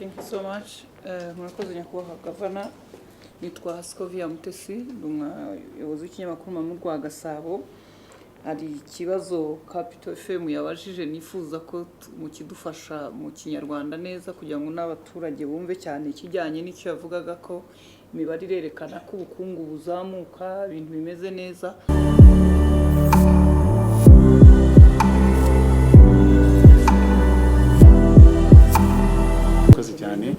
Thank you so much. Murakoze nyakubahwa Gavana. Nitwa Scovia Mutesi, umuyobozi w'ikinyamakuru mu rwa Gasabo. Hari ikibazo Capital FM yabajije nifuza ko mukidufasha mu Kinyarwanda neza kugira ngo n'abaturage bumve cyane ikijyanye n'icyo yavugaga ko imibare irerekana ko ubukungu buzamuka, ibintu bimeze neza. Cyane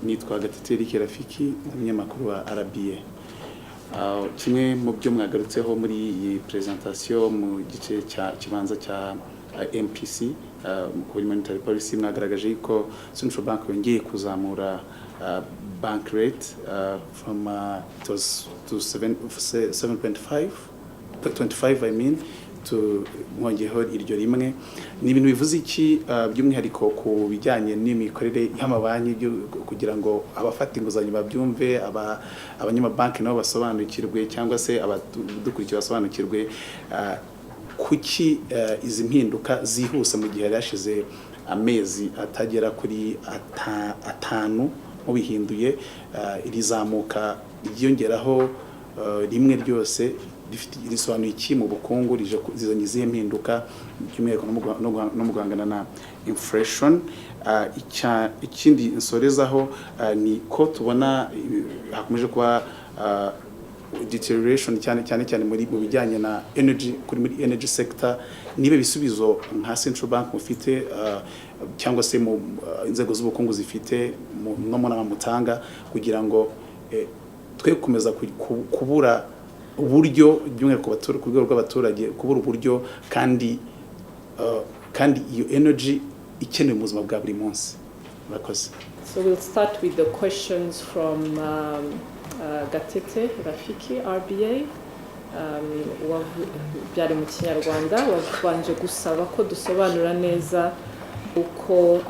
nitwa Gatete Rafiki, umunyamakuru wa RBA. Kimwe mu byo mwagarutseho muri iyi presentation mu gice kibanza cya MPC kuri monetary policy, mwagaragaje ko Central Bank yongeye kuzamura bank rate from to 7.25 I mean to mwongeho iryo rimwe. Ni ibintu bivuze iki by'umwihariko ku bijyanye n'imikorere y'amabanki kugira ngo abafata inguzanyo babyumve, abanyamabanki nabo basobanukirwe cyangwa se abadukurikira basobanukirwe kuki izi mpinduka zihuse mu gihe yashize amezi atagera kuri atanu mu bihinduye irizamuka ryongeraho rimwe ryose risobanuye iki mu bukungu, zizanye izihe mpinduka by'umwihariko no mu guhangana na inflation. Ikindi nsorezaho ni ko tubona hakomeje kuba deterioration cyane mu bijyanye na energy muri energy sector. Nibe bisubizo nka Central Bank mufite cyangwa se mu inzego z'ubukungu zifite no mu mutanga kugira ngo twe gukomeza kubura uburyo by'umwihariko ku rwego rw'abaturage, kubura uburyo kandi iyo energy ikenewe mu buzima bwa buri munsi. Murakoze. So we'll start with the questions from Gatete Rafiki, RBA. Byari mu Kinyarwanda, wabanje gusaba ko dusobanura neza uko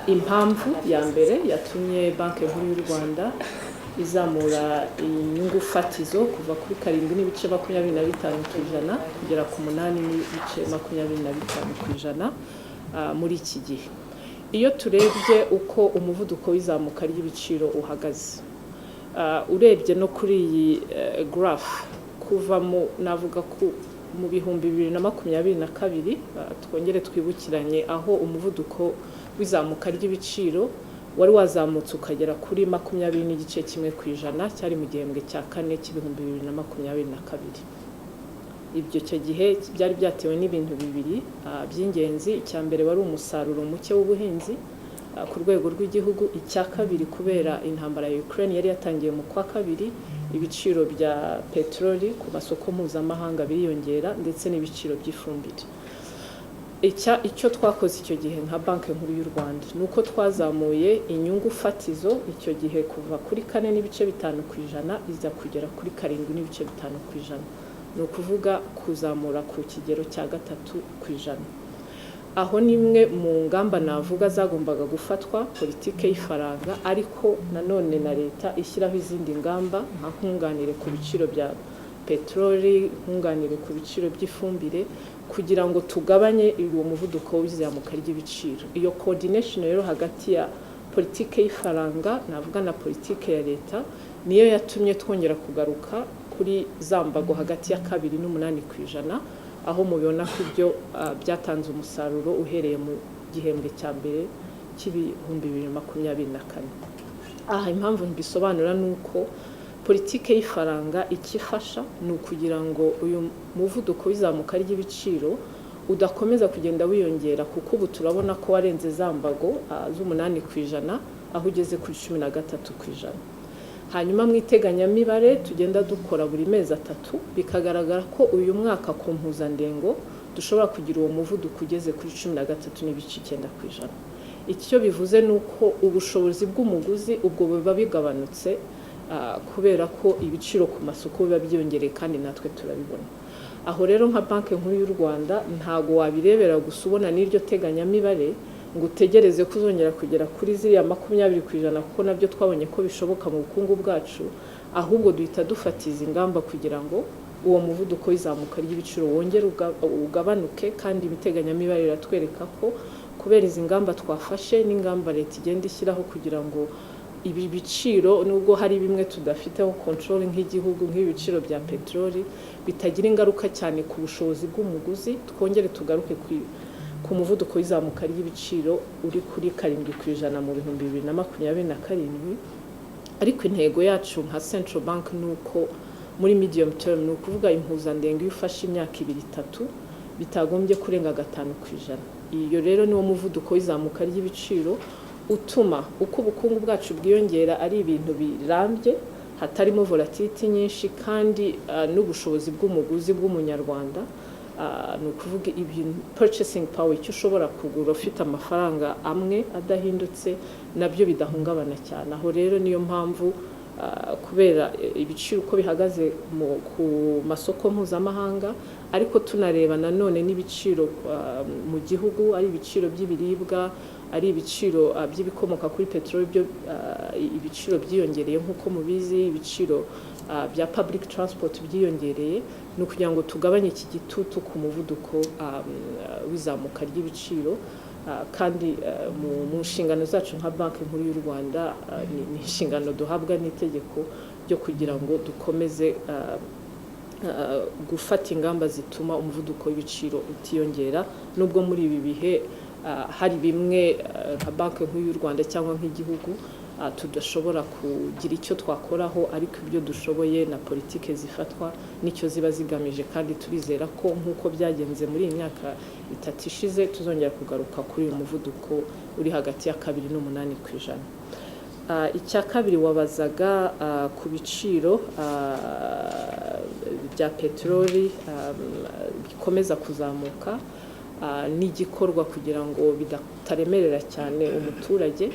impamvu ya mbere yatumye Banki Nkuru y'u Rwanda izamura inyungu fatizo kuva kuri 7.25% kugera ku 8.25% muri iki gihe. Iyo turebye uko umuvuduko w'izamuka ry'ibiciro uhagaze, urebye no kuri iyi graph kuva navuga ko mu bihumbi 2022 twongere twibukiranye aho umuvuduko w'izamuka ry'ibiciro wari wazamutse ukagera kuri 20.1% cyari mu gihembwe cya kane cy'ibihumbi 2022. Ibyo cyo gihe byari byatewe n'ibintu bibiri by'ingenzi. Icya mbere wari umusaruro muke w'ubuhinzi ku rwego rw'igihugu, icya kabiri kubera intambara ya Ukraine yari yatangiye mu kwa kabiri, ibiciro bya petroli ku masoko mpuzamahanga biriyongera ndetse n'ibiciro by'ifumbire. Icyo twakoze icyo gihe nka Banki Nkuru y'u Rwanda nuko twazamuye inyungu fatizo icyo gihe kuva kuri 4.5% iza kugera kuri 7.5%. ni ukuvuga kuzamura ku kigero cya 3%. Aho nimwe mu ngamba navuga zagombaga gufatwa politike y'ifaranga, ariko nanone na leta ishyiraho izindi ngamba nka nkunganire ku biciro bya petroli, nkunganire ku biciro by'ifumbire kugira ngo tugabanye uwo muvuduko w'izamuka ry'ibiciro. Iyo coordination rero hagati ya politike y'ifaranga navuga na politike ya leta niyo yatumye twongera kugaruka kuri zambago hagati ya 2.8%, aho mubibona ko ibyo byatanze umusaruro uhereye mu gihembwe cya mbere cy'ibihumbi 2024. Impamvu mbisobanura nuko politike y'ifaranga ikifasha ni ukugira ngo uyu muvuduko w'izamuka ry'ibiciro udakomeza kugenda wiyongera, kuko ubu turabona ko warenze zambago z'8% aho ugeze kuri 13%. Hanyuma mu iteganyamibare tugenda dukora buri mezi 3 bikagaragara ko uyu mwaka ku mpuzandengo dushobora kugira uwo muvuduko ugeze kuri 13.9%. Icyo bivuze nuko ubushobozi bw'umuguzi ubwo biba bigabanutse kubera ko ibiciro ku masoko biba byiyongereye kandi natwe turabibona. Aho rero nka Banki Nkuru y'u Rwanda ntago wabirebera gusa ubona n'iryo teganyamibare ngo utegereze kuzongera kugera kuri ziriya 20% kuko nabyo twabonye ko bishoboka mu bukungu bwacu, ahubwo duhita dufatiza ingamba kugira ngo uwo muvuduko w'izamuka ry'ibiciro wongera ugabanuke, kandi ibiteganyamibare iratwereka ko kubera izi ngamba twafashe n'ingamba leta igenda ishyiraho kugira ngo ibi biciro nubwo hari bimwe tudafiteho control nk'igihugu nk'ibiciro bya peteroli bitagira ingaruka cyane ku bushobozi bw'umuguzi, twongere tugaruke ku muvuduko w'izamuka ry'ibiciro uri kuri 7% mu 2027. Ariko intego yacu nka Central Bank nuko muri medium term ni ukuvuga impuzandengo iyo ufashe imyaka 2-3 bitagombye kurenga 5%. Iyo rero niwo muvuduko w'izamuka ry'ibiciro utuma uko ubukungu bwacu bwiyongera ari ibintu birambye hatarimo volatility nyinshi kandi n'ubushobozi bw'umuguzi bw'umunyarwanda ni ukuvuga ibintu purchasing power icyo ushobora kugura ufite amafaranga amwe adahindutse nabyo bidahungabana cyane. Aho rero niyo mpamvu kubera ibiciro uko bihagaze ku masoko mpuzamahanga ariko tunareba nanone n'ibiciro mu gihugu ari ibiciro by'ibiribwa ari ibiciro by'ibikomoka kuri peteroli byo ibiciro byiyongereye nk'uko mubizi, ibiciro bya public transport byiyongereye, ni ukugira ngo tugabanye iki gitutu ku muvuduko w'izamuka ry'ibiciro. Kandi mu nshingano zacu nka Banki Nkuru y'u Rwanda ni inshingano duhabwa n'itegeko ryo kugira ngo dukomeze gufata ingamba zituma umuvuduko w'ibiciro utiyongera, nubwo muri ibi bihe hari bimwe nka Banki Nkuru y'u Rwanda cyangwa nk'igihugu tudashobora kugira icyo twakoraho, ariko ibyo dushoboye na politike zifatwa nicyo ziba zigamije, kandi turizera ko nk'uko byagenze muri iyi myaka 3 ishize tuzongera kugaruka kuri uyu muvuduko uri hagati ya 2-8%. Icya kabiri wabazaga ku biciro bya peteroli bikomeza kuzamuka n'igikorwa kugira ngo bitaremerera cyane umuturage.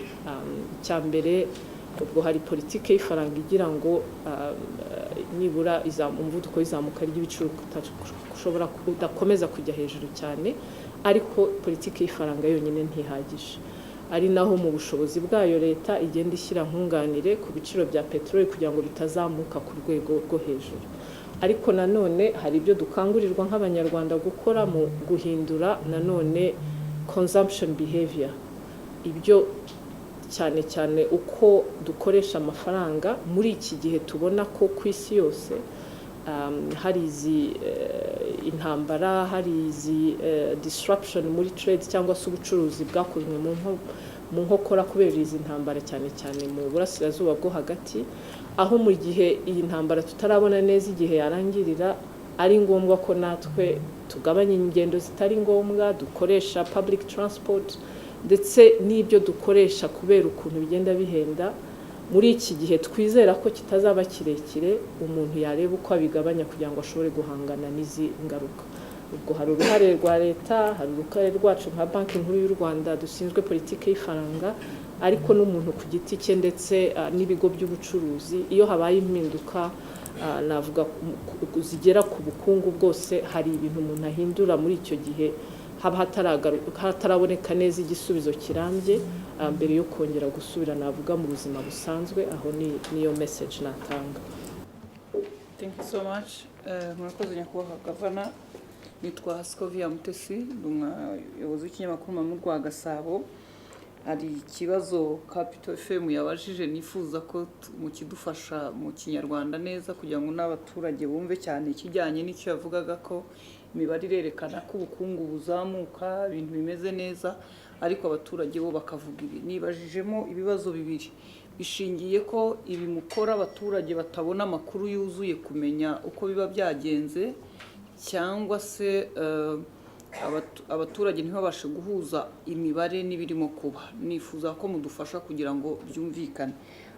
Icya mbere ubwo hari politike y'ifaranga igira ngo nibura umuvuduko w'izamuka ry'ibiciro ushobora kudakomeza kujya hejuru cyane, ariko politike y'ifaranga yonyine ntihagije, ari naho mu bushobozi bwayo leta igenda ishyira nkunganire ku biciro bya peteroli kugira ngo bitazamuka ku rwego rwo hejuru. Ariko nanone hari ibyo dukangurirwa nk'abanyarwanda gukora mu guhindura nanone consumption behavior, ibyo cyane cyane uko dukoresha amafaranga muri iki gihe tubona ko ku isi yose hari izi intambara, hari izi disruption muri trade cyangwa se ubucuruzi bwakozwe mu nkokora kubera izi ntambara cyane cyane mu burasirazuba bwo hagati, aho mu gihe iyi ntambara tutarabona neza igihe yarangirira ari ngombwa ko natwe tugabanya ingendo zitari ngombwa, dukoresha public transport ndetse n'ibyo dukoresha kubera ukuntu bigenda bihenda. Muri iki gihe twizera ko kitazaba kirekire umuntu yareba uko abigabanya kugira ngo ashobore guhangana n'izi ngaruka. Ubwo hari uruhare rwa leta, hari uruhare rwacu nka Banki Nkuru y'u Rwanda dushinzwe politike y'ifaranga, ariko n'umuntu ku giti cye ndetse n'ibigo by'ubucuruzi. Iyo habaye impinduka navuga zigera ku bukungu bwose, hari ibintu umuntu ahindura muri icyo gihe haba hataraboneka neza igisubizo kirambye mbere yo kongera gusubira navuga mu buzima busanzwe. Aho niyo message natanga. Thank you so much. Murakoze nyakubahwa Gavana. Nitwa Scovia Mutesi, umuyobozi w'ikinyamakuru mu rwa Gasabo. Hari ikibazo Capital FM yabajije nifuza ko mukidufasha mu kinyarwanda neza kugira ngo n'abaturage bumve cyane ikijyanye n'icyo yavugaga ko imibare irerekana ko ubukungu buzamuka, ibintu bimeze neza, ariko abaturage bo bakavuga ibi. Nibajijemo ibibazo bibiri bishingiye ko ibi mukora abaturage batabona amakuru yuzuye kumenya uko biba byagenze, cyangwa se abaturage ntibabashe guhuza imibare n'ibirimo kuba. Nifuza ko mudufasha kugira ngo byumvikane.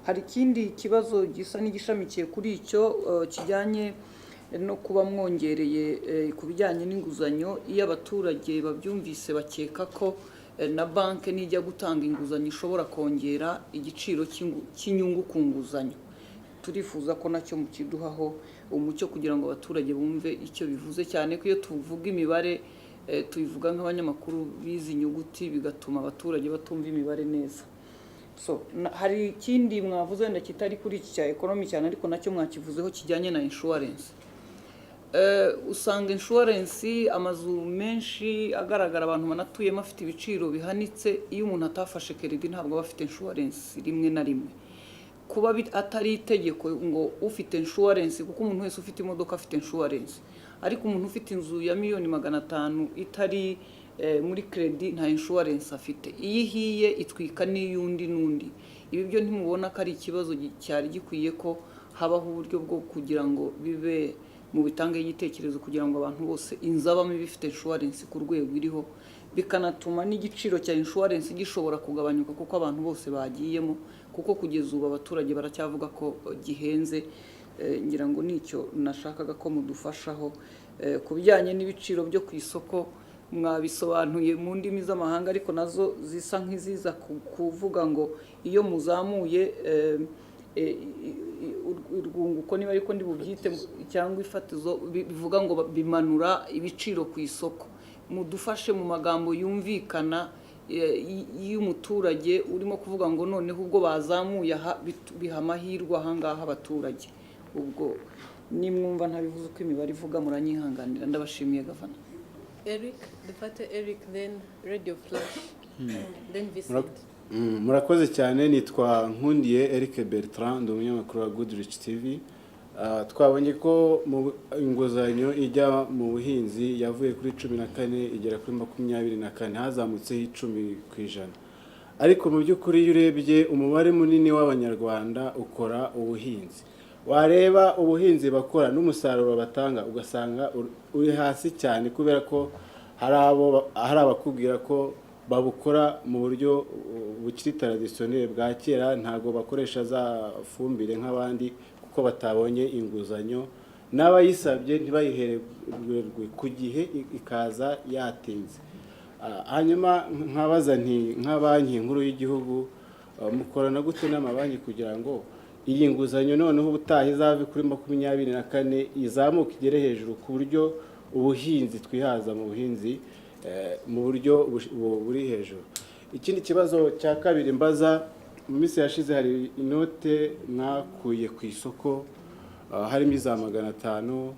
Hari ikindi kibazo gisa n'igishamikiye kuri icyo kijyanye no kuba mwongereye ku bijyanye n'inguzanyo. Iyo abaturage babyumvise bakeka ko na banki nijya gutanga inguzanyo ishobora kongera igiciro cy'inyungu ku nguzanyo. Turifuza ko nacyo mukiduhaho umucyo kugira ngo abaturage bumve icyo bivuze, cyane ko iyo tuvuga imibare tubivuga nk'abanyamakuru bizi inyuguti bigatuma abaturage batumva imibare neza. So hari ikindi mwavuze wenda kitari kuri iki cya economy cyane, ariko nacyo mwakivuzeho kijyanye na insurance. usanga insurance amazu menshi agaragara abantu banatuyemo afite ibiciro bihanitse iyo umuntu atafashe credit ntabwo aba afite insurance rimwe na rimwe kuba atari itegeko ngo ufite insurance kuko umuntu wese ufite imodoka afite insurance ariko umuntu ufite inzu ya miliyoni 500 itari muri credit nta insurance afite iyo ihiye itwika n'iyundi n'undi ibi byo ntimubona ko ari ikibazo cyari gikwiye ko habaho uburyo bwo kugira ngo bibe mu bitange y'igitekerezo kugira ngo abantu bose inzabamo bifite insurance ku rwego iriho bikanatuma n'igiciro cya insurance gishobora kugabanyuka kuko abantu bose bagiyemo kuko kugeza ubu abaturage baracyavuga ko gihenze ngira ngo nicyo nashakaga ko mudufashaho ku bijyanye n'ibiciro byo ku isoko mwabisobanuye mu ndimi z'amahanga ariko nazo zisa nk'iziza kuvuga ngo iyo muzamuye urwunguko niba ariko ndi bubyite cyangwa ifatizo bivuga ngo bimanura ibiciro ku isoko mudufashe mu magambo yumvikana y'umuturage urimo kuvuga ngo noneho ubwo bazamuye biha amahirwe ahangaha abaturage ubwo nimwumva ntabivuze uko imibare ivuga muranyihanganira ndabashimiye gavana Eric dufate Eric then Radio Flash then Vincent murakoze cyane nitwa Nkundiye Eric Bertrand umunyamakuru wa Goodrich TV twabonye ko mu inguzanyo ijya mu buhinzi yavuye kuri 14 igera kuri 24 hazamutseho 10%. Ariko mu by'ukuri iyo urebye umubare munini w'abanyarwanda ukora ubuhinzi wareba ubuhinzi bakora n'umusaruro batanga ugasanga uri hasi cyane kubera ko hari abakubwira ko babukora mu buryo bukiri traditionnel bwa kera ntago bakoresha za fumbire nk'abandi kuko batabonye inguzanyo n'abayisabye ntibayihererwe ku gihe ikaza yatinze. Hanyuma nkabaza nti nk'abanki nkuru y'igihugu mukorana gute n'amabanki kugira ngo iyi nguzanyo noneho ubutaha izave kuri 24 izamuka igere hejuru ku buryo ubuhinzi twihaza mu buhinzi mu buryo buri hejuru. Ikindi kibazo cya kabiri mbaza mu minsi yashize hari inote mwakuye ku isoko harimo iza 500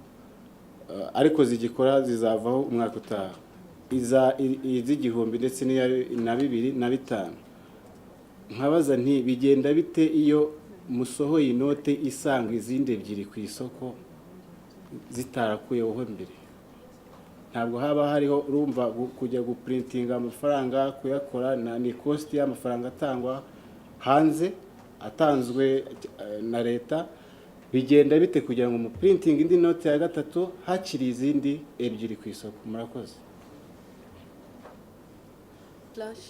ariko zigikora zizavaho umwaka utaha iz'igihumbi ndetse na 2 na 5 nkabaza nti bigenda bite iyo musohoye inote isanga izindi ebyiri ku isoko zitarakuyeho mbere ntabwo haba hariho urumva kujya guprintinga amafaranga kuyakora ni cost y'amafaranga atangwa hanze atanzwe na leta bigenda bite kugira ngo mu printing indi note ya gatatu hakiri izindi ebyiri ku isoko murakoze Flash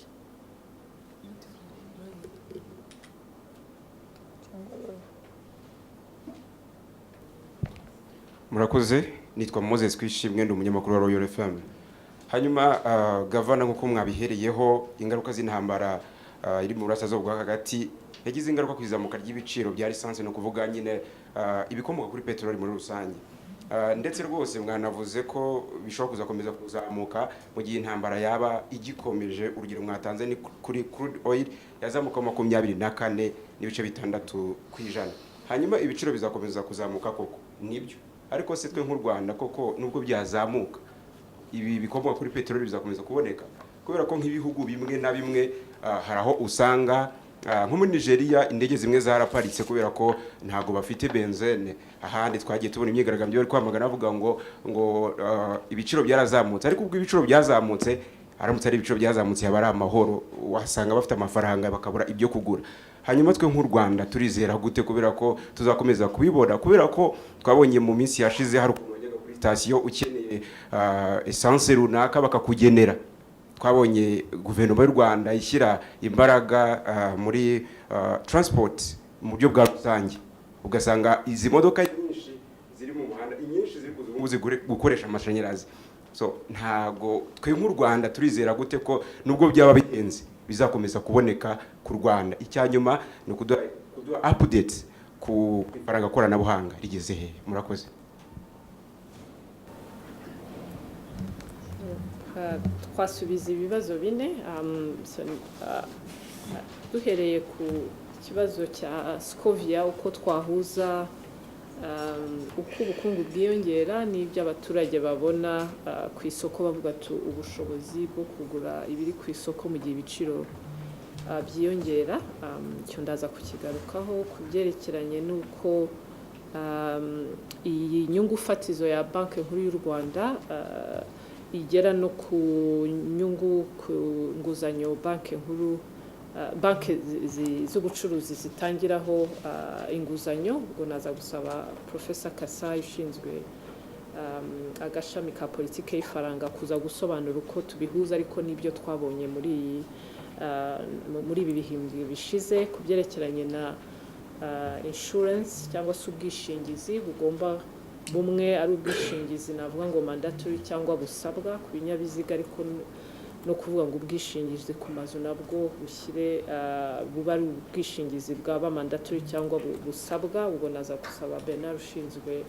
murakoze nitwa Moses Kwishimwe ndi umunyamakuru wa Royal FM. Hanyuma gavana nkuko mwabihereyeho ingaruka z'intambara iri mu burasirazuba bwa hagati yagize ingaruka ku izamuka ry'ibiciro bya lisansi no kuvuga nyine ibikomoka kuri peteroli muri rusange. Ndetse rwose mwanavuze ko bishobora kuzakomeza kuzamuka mu gihe intambara yaba igikomeje. Urugero mwatanze ni kuri crude oil yazamuka 24.6%. Hanyuma ibiciro bizakomeza kuzamuka koko nibyo, ariko se twe nk'u Rwanda koko nubwo byazamuka ibi bikomoka kuri peteroli bizakomeza kuboneka kubera ko nk'ibihugu bimwe na bimwe haraho usanga nko muri Nigeria indege zimwe zaraparitse kubera ko ntago bafite benzene. Ahandi twagiye tubona imyigaragambyo bari kwamagana bavuga ngo ibiciro byarazamutse, ariko ubwo ibiciro byazamutse aramutse ari ibiciro byazamutse yaba ari amahoro, wasanga bafite amafaranga bakabura ibyo kugura. Hanyuma twe nk'u Rwanda turizera gute kubera ko tuzakomeza kubibona kubera ko twabonye mu minsi yashize hari ukuntu kuri station ukeneye essence runaka bakakugenera. Twabonye guverinoma y'u Rwanda ishyira imbaraga muri transport mu buryo bwa rusange, ugasanga izi modoka nyinshi ziri mu muhanda inyinshi ziri gukoresha amashanyarazi. So ntago twe nk'u Rwanda turizera gute ko nubwo byaba bihenze bizakomeza kuboneka ku Rwanda. Icyanyuma ni kuduha update ku ifaranga koranabuhanga rigeze he. Murakoze. Twasubiza ibibazo bine duhereye ku kibazo cya Scovia uko twahuza uko ubukungu bwiyongera n'ibyo abaturage babona ku isoko, bavuga ati ubushobozi bwo kugura ibiri ku isoko mu gihe ibiciro byiyongera. Icyo ndaza kukigarukaho ku byerekeranye n'uko iyi nyungu fatizo ya banki nkuru y'u Rwanda igera no ku nyungu ku nguzanyo banki nkuru banki z'ubucuruzi zitangiraho inguzanyo. Ubwo naza gusaba Professor Kasai ushinzwe agashami ka politike y'ifaranga kuza gusobanura uko tubihuza ariko n'ibyo twabonye muri ibi bihembwe bishize ku byerekeranye na insurance cyangwa se ubwishingizi bugomba bumwe ari ubwishingizi navuga ngo mandatory cyangwa busabwa ku binyabiziga, ariko no kuvuga ngo ubwishingizi ku mazu nabwo bushyire buba ari ubwishingizi bwaba mandatory cyangwa busabwa. Ubwo naza gusaba Bernard ushinzwe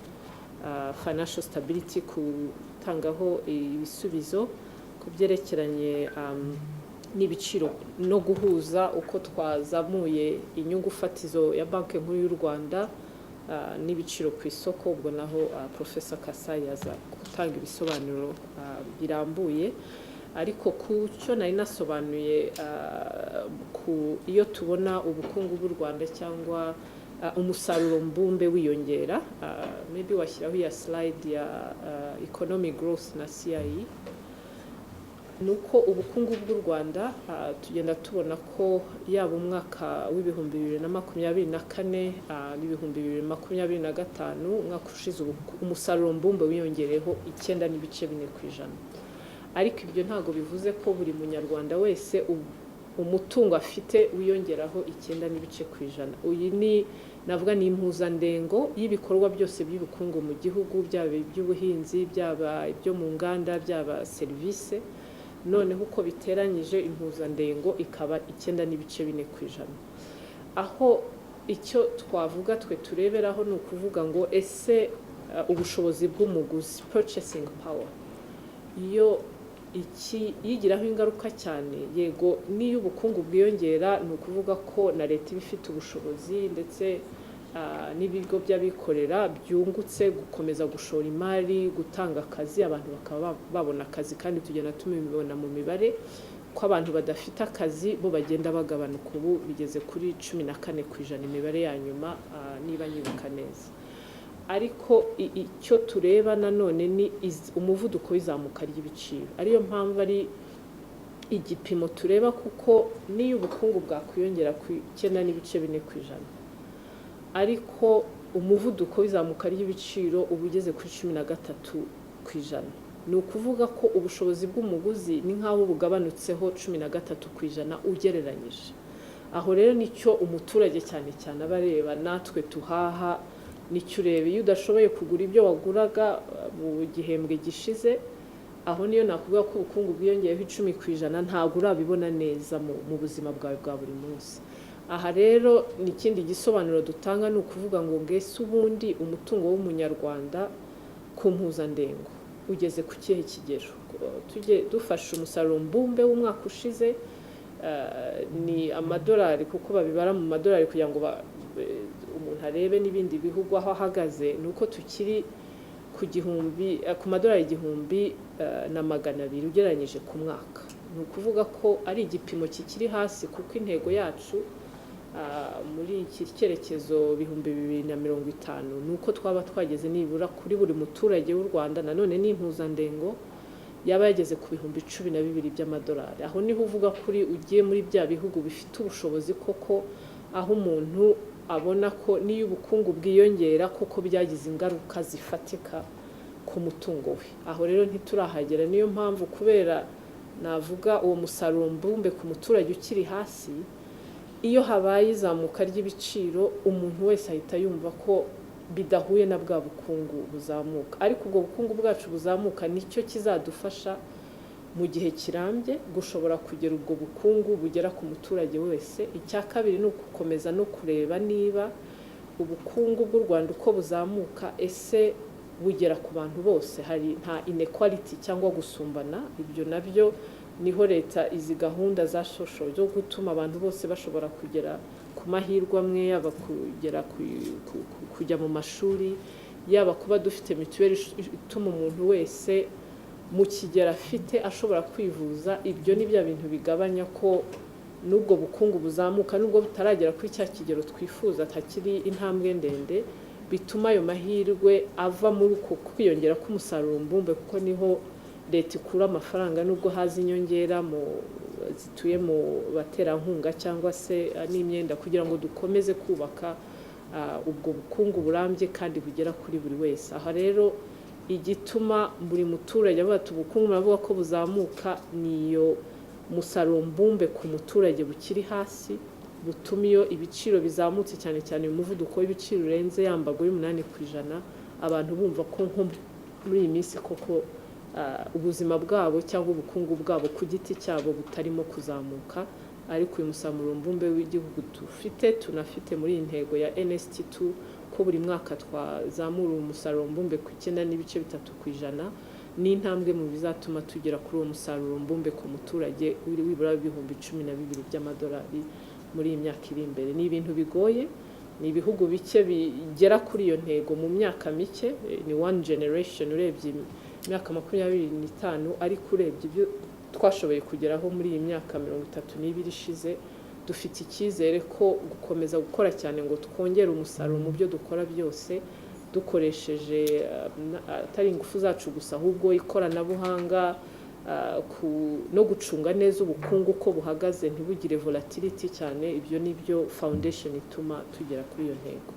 financial stability kutangaho ibisubizo ku byerekeranye n'ibiciro no guhuza uko twazamuye inyungu fatizo ya banki nkuru y'u Rwanda n'ibiciro ku isoko. Ubwo naho Professor Kasai yaza gutanga ibisobanuro birambuye, ariko ku cyo nari nasobanuye iyo tubona ubukungu bw'u Rwanda cyangwa umusaruro mbumbe wiyongera, maybe washyiraho ya slide ya economic growth na CIE, nuko ubukungu bw'u Rwanda tugenda tubona ko yaba umwaka w'ibihumbi 2024 n'ibihumbi 2025 umwaka ushize umusaruro mbumbe wiyongereho 9.4%. Ariko ibyo ntago bivuze ko buri munyarwanda wese umutungo afite wiyongeraho 9.4%. Uyu ni navuga ni impuzandengo y'ibikorwa byose by'ubukungu mu gihugu, byaba iby'ubuhinzi, byaba ibyo mu nganda, byaba service. Noneho uko biteranyije impuzandengo ikaba 9.4%. Aho icyo twavuga twe tureberaho ni ukuvuga ngo ese ubushobozi bw'umuguzi, purchasing power, iyo yigiraho ingaruka cyane. Yego niyo ubukungu bwiyongera ni ukuvuga ko na leta iba ifite ubushobozi ndetse n'ibigo by'abikorera byungutse gukomeza gushora imari, gutanga akazi, abantu bakaba babona akazi, kandi tugenda tumibona mu mibare ko abantu badafite akazi bo bagenda bagabanuka. Ubu bigeze kuri 14% imibare ya nyuma niba nyibuka neza. Ariko icyo tureba nanone ni umuvuduko w'izamuka ry'ibiciro, ariyo mpamvu ari igipimo tureba, kuko niyo ubukungu bwakwiyongera ku 9.4%, ariko umuvuduko w'izamuka ry'ibiciro uba ugeze kuri 13%. Ni ukuvuga ko ubushobozi bw'umuguzi ni nk'aho bugabanutseho 13% ugereranyije. Aho rero nicyo umuturage cyane cyane abareba, natwe tuhaha nicyo urebe. Iyo udashoboye kugura ibyo waguraga mu gihembwe gishize, aho niyo nakuvuga ko ubukungu bwiyongeyeho 10%, ntabwo urabibona neza mu buzima bwawe bwa buri munsi. Aha rero n'ikindi gisobanuro dutanga ni ukuvuga ngo ngese ubundi umutungo w'umunyarwanda ku mpuzandengo ugeze ku kihe kigero. Tujye dufasha umusaruro mbumbe w'umwaka ushize ni amadolari, kuko babibara mu madolari kugira ngo umuntu arebe n'ibindi bihugu aho ahagaze. Nuko tukiri ku madolari 1,200 ugereranyije ku mwaka. Ni ukuvuga ko ari igipimo kikiri hasi, kuko intego yacu muri iki cyerekezo 2050 nuko twaba twageze nibura kuri buri muturage w'u Rwanda nanone n'impuzandengo yaba yageze ku 12,000 by'amadolari. Aho niho uvuga kuri ugiye muri bya bihugu bifite ubushobozi koko, aho umuntu abona ko niyo ubukungu bwiyongera koko byagize ingaruka zifatika ku mutungo we. Aho rero ntiturahagera, niyo mpamvu kubera navuga uwo musaruro mbumbe ku muturage ukiri hasi, iyo habaye izamuka ry'ibiciro umuntu wese ahita yumva ko bidahuye na bwa bukungu buzamuka. Ariko ubwo bukungu bwacu buzamuka nicyo kizadufasha mu gihe kirambye gushobora kugera ubwo bukungu bugera ku muturage wese. Icya kabiri ni ugukomeza no kureba niba ubukungu bw'u Rwanda uko buzamuka ese bugera ku bantu bose, hari nta inequality cyangwa gusumbana. Ibyo nabyo niho leta izi gahunda za social zo gutuma abantu bose bashobora kugera ku mahirwe amwe, yaba kugera kujya mu mashuri, yaba kuba dufite mituweli ituma umuntu wese mu kigero afite ashobora kwivuza. Ibyo ni bya bintu bigabanya ko n'ubwo bukungu buzamuka, n'ubwo butaragera kuri cya kigero twifuza, atakiri intambwe ndende, bituma ayo mahirwe ava muri uko kwiyongera k'umusaruro mbumbe, kuko niho leta ikura amafaranga, n'ubwo haza inyongera zituye mu baterankunga cyangwa se n'imyenda, kugira ngo dukomeze kubaka ubwo bukungu burambye kandi bugera kuri buri wese. Aha rero igituma buri muturage avuga ati ubukungu muravuga ko buzamuka, niyo umusaruro mbumbe ku muturage bukiri hasi, butuma iyo ibiciro bizamutse, cyane cyane umuvuduko w'ibiciro urenze yambago y'8%, abantu bumva ko nko muri iyi minsi koko ubuzima bwabo cyangwa ubukungu bwabo ku giti cyabo butarimo kuzamuka. Ariko uyu musaruro mbumbe w'igihugu tunafite muri iyi ntego ya NST2 ko buri mwaka twazamura umusaruro mbumbe ku 9.3%, n'intambwe mu bizatuma tugera kuri uwo musaruro mbumbe ku muturage wibura ibihumbi 12 by'amadolari muri iyi myaka iri imbere. Ni ibintu bigoye, ni ibihugu bike bigera kuri iyo ntego mu myaka mike, ni one generation urebye imyaka 25, ariko urebye ibyo twashoboye kugeraho muri iyi myaka 32 ishize, dufite icyizere ko gukomeza gukora cyane ngo twongere umusaruro mu byo dukora byose, dukoresheje atari ingufu zacu gusa, ahubwo ikoranabuhanga no gucunga neza ubukungu uko buhagaze, ntibugire volatility cyane. Ibyo nibyo foundation ituma tugera kuri iyo ntego.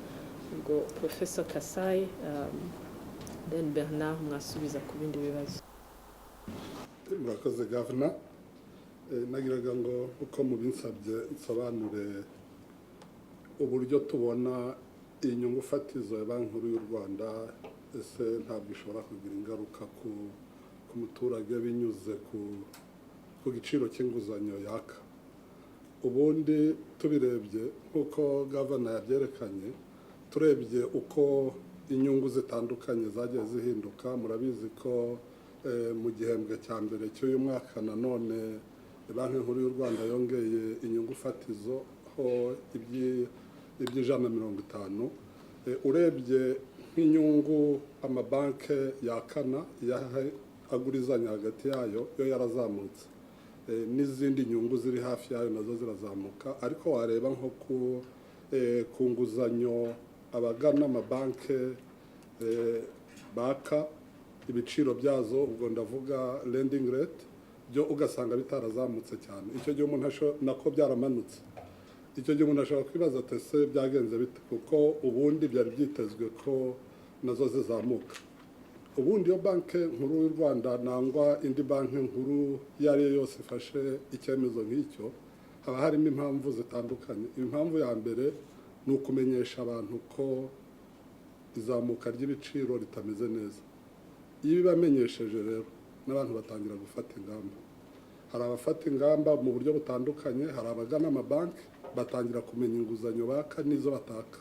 Ubwo Professor Kasai, then Bernard, mwasubiza ku bindi bibazo. Murakoze Governor. Nagiraga ngo uko mubinsabye nsobanure uburyo tubona inyungu fatizo ya Banki Nkuru y'u Rwanda ese ntabwo ishobora kugira ingaruka ku muturage binyuze ku giciro cy'inguzanyo yaka. Ubundi tubirebye nk'uko Governor yabyerekanye, turebye uko inyungu zitandukanye zagiye zihinduka, murabizi ko mu gihembwe cya mbere cy'uyu mwaka nanone Banki Nkuru y'u Rwanda yongeye inyungu fatizo ho iby'150. Urebye nk'inyungu amabanki yakana agurizanya hagati yayo yo yarazamutse, n'izindi nyungu ziri hafi yayo nazo zirazamuka. Ariko wareba nko ku nguzanyo abagana amabanki baka ibiciro byazo, ubwo ndavuga lending rate, byo ugasanga bitarazamutse cyane. Icyo gihe umuntu nako byaramanutse. Icyo gihe umuntu ashobora kwibaza ati ese byagenze bite, kuko ubundi byari byitezwe ko nazo zizamuka. Ubundi iyo Banki Nkuru y'u Rwanda nangwa indi banki nkuru iyo ari yo yose ifashe icyemezo nk'icyo, haba harimo impamvu zitandukanye. Impamvu ya mbere ni ukumenyesha abantu ko izamuka ry'ibiciro ritameze neza. Iyo bibamenyesheje rero n'abantu batangira gufata ingamba. Hari abafata ingamba mu buryo butandukanye, hari abagana amabanki batangira kumenya inguzanyo baka n'izo bataka.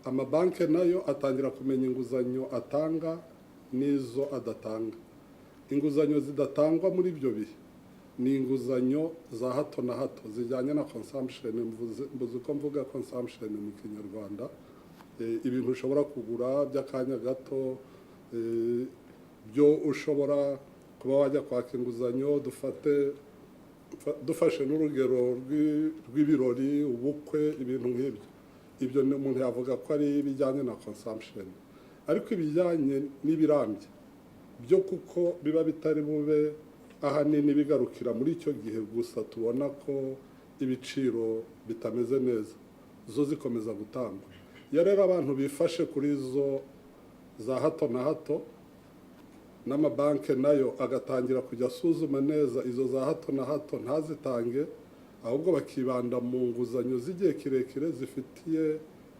Amabanki nayo atangira kumenya inguzanyo atanga n'izo adatanga. Inguzanyo zidatangwa muri ibyo bihe ni inguzanyo za hato na hato zijyanye na consumption. Mvuze ko mvuga consumption mu Kinyarwanda, ibintu ushobora kugura by'akanya gato, byo ushobora kuba wajya kwaka inguzanyo. Dufashe n'urugero rw'ibirori, ubukwe, ibintu nk'ibyo. Ibyo umuntu yavuga ko ari ibijyanye na consumption. Ariko ibijyanye n'ibirambye byo kuko biba bitari bube ahanini bigarukira muri icyo gihe gusa, tubona ko ibiciro bitameze neza, zo zikomeza gutangwa. Iyo rero abantu bifashe kuri zo za hato na hato, n'amabanki nayo agatangira kujya asuzuma neza izo za hato na hato ntazitange, ahubwo bakibanda mu nguzanyo z'igihe kirekire zifitiye